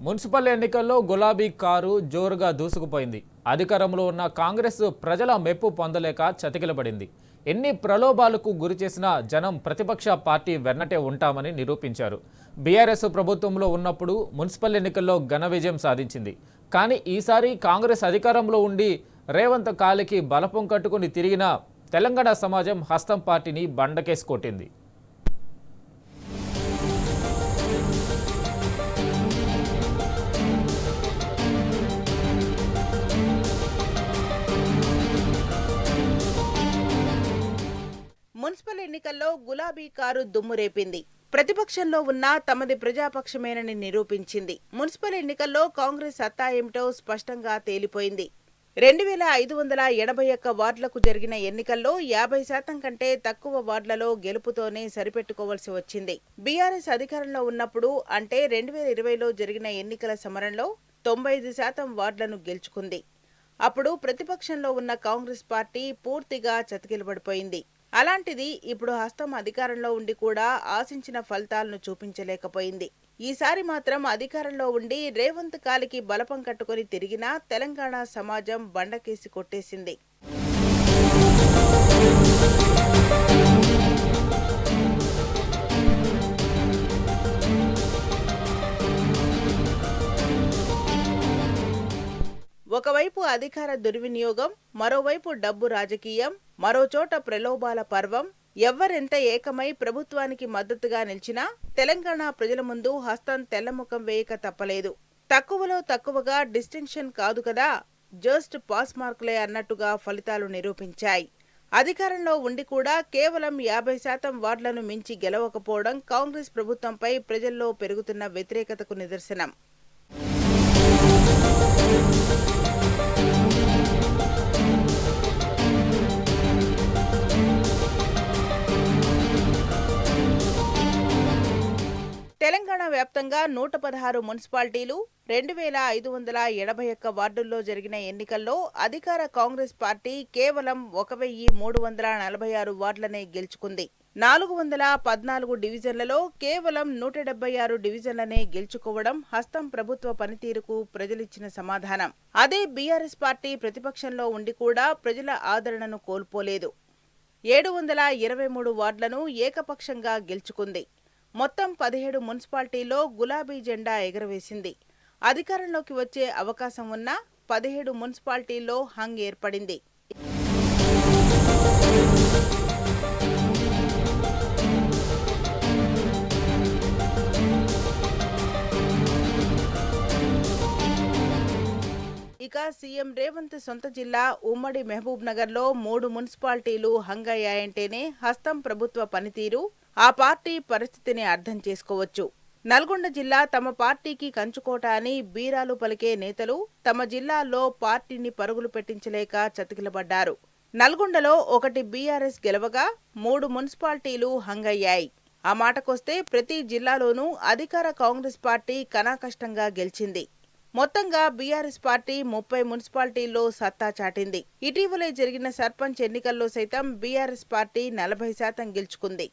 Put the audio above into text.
Municipal ఎన్నికల్లో గులాబీ car జోరుగా దూసుకుపోయింది. అధికారంలో ఉన్న కాంగ్రెస్ ప్రజల మెప్పు పొందలేక చతికిలబడింది. ఎన్ని ప్రలోభాలకు గురి చేసినా జనం ప్రతిపక్ష పార్టీ వెన్నటే ఉంటామని నిరూపించారు. బీఆర్ఎస్ ప్రభుత్వంలో ఉన్నప్పుడు మున్సిపల్ ఎన్నికల్లో ఘన విజయం సాధించింది. కానీ ఈసారి కాంగ్రెస్ అధికారంలో ఉండి రేవంత్ కాలికి బలపం కట్టుకుని తిరిగిన తెలంగాణ సమాజం హస్తం పార్టీని బండకేసి కొట్టింది. మున్సిపల్ ఎన్నికల్లో గులాబీ కారు దుమ్మురేపింది. ప్రతిపక్షంలో ఉన్న తమది ప్రజాపక్షమేనని నిరూపించింది. మున్సిపల్ ఎన్నికల్లో కాంగ్రెస్ సత్తా ఏమిటో స్పష్టంగా తేలిపోయింది. 2581 వార్డులకు జరిగిన ఎన్నికల్లో 50% కంటే తక్కువ వార్డులలో గెలుపుతోనే సరిపెట్టుకోవాల్సి వచ్చింది. బీఆర్ఎస్ అధికారంలో ఉన్నప్పుడు అంటే 2020లో జరిగిన ఎన్నికల సమరంలో 95% వార్డులను గెలుచుకుంది. అప్పుడు ప్రతిపక్షంలో ఉన్న కాంగ్రెస్ పార్టీ పూర్తిగా చతికిలబడిపోయింది. అలాంటిది ఇప్పుడు హస్తం అధికారంలో ఉండి కూడా ఆశించిన ఫలితాలను చూపించలేకపోయింది. ఈసారి మాత్రం అధికారంలో ఉండి రేవంత్ కాలికి బలపం కట్టుకుని తిరిగినా తెలంగాణ సమాజం బండకేసి కొట్టేసింది. ఒకవైపు అధికార దుర్వినియోగం, మరోవైపు డబ్బు రాజకీయం, మరోచోట ప్రలోభాల పర్వం. ఎవ్వరెంత ఏకమై ప్రభుత్వానికి మద్దతుగా నిలిచినా తెలంగాణ ప్రజల ముందు హస్తం తెల్లముఖం వేయక తప్పలేదు. తక్కువలో తక్కువగా డిస్టింక్షన్ కాదు కదా, జస్ట్ పాస్ మార్కులే అన్నట్టుగా ఫలితాలు నిరూపించాయి. అధికారంలో ఉండి కూడా కేవలం 50% వార్డులను మించి గెలవకపోవడం కాంగ్రెస్ ప్రభుత్వంపై ప్రజల్లో పెరుగుతున్న వ్యతిరేకతకు నిదర్శనం. తెలంగాణ వ్యాప్తంగా 116 మున్సిపాలిటీలు, 2581 వార్డుల్లో జరిగిన ఎన్నికల్లో అధికార కాంగ్రెస్ పార్టీ కేవలం 1346 వార్డులనే గెలుచుకుంది. 414 డివిజన్లలో కేవలం 176 డివిజన్లనే గెలుచుకోవడం హస్తం ప్రభుత్వ పనితీరుకు ప్రజలిచ్చిన సమాధానం. అదే బీఆర్ఎస్ పార్టీ ప్రతిపక్షంలో ఉండి కూడా ప్రజల ఆదరణను కోల్పోలేదు. 723 వార్డులను ఏకపక్షంగా గెలుచుకుంది. మొత్తం 17 మున్సిపాలిటీల్లో గులాబీ జెండా ఎగరవేసింది. అధికారంలోకి వచ్చే అవకాశం ఉన్న 17 మున్సిపాలిటీల్లో హంగ్ ఏర్పడింది. ఇక సీఎం రేవంత్ సొంత జిల్లా ఉమ్మడి మహబూబ్ నగర్లో 3 మున్సిపాలిటీలు హంగ్ అయ్యాయంటేనే హస్తం ప్రభుత్వ పనితీరు, ఆ పార్టీ పరిస్థితిని అర్థం చేసుకోవచ్చు. నల్గొండ జిల్లా తమ పార్టీకి కంచుకోట అని బీరాలు పలికే నేతలు తమ జిల్లాల్లో పార్టీని పరుగులు పెట్టించలేక చతికిలబడ్డారు. నల్గొండలో 1 బీఆర్ఎస్ గెలవగా 3 మున్సిపాలిటీలు హంగ్ అయ్యాయి. ఆ మాటకొస్తే ప్రతి జిల్లాలోనూ అధికార కాంగ్రెస్ పార్టీ కనాకష్టంగా గెలిచింది. మొత్తంగా బీఆర్ఎస్ పార్టీ 30 మున్సిపాలిటీల్లో సత్తా చాటింది. ఇటీవలే జరిగిన సర్పంచ్ ఎన్నికల్లో సైతం బీఆర్ఎస్ పార్టీ 40% గెలుచుకుంది.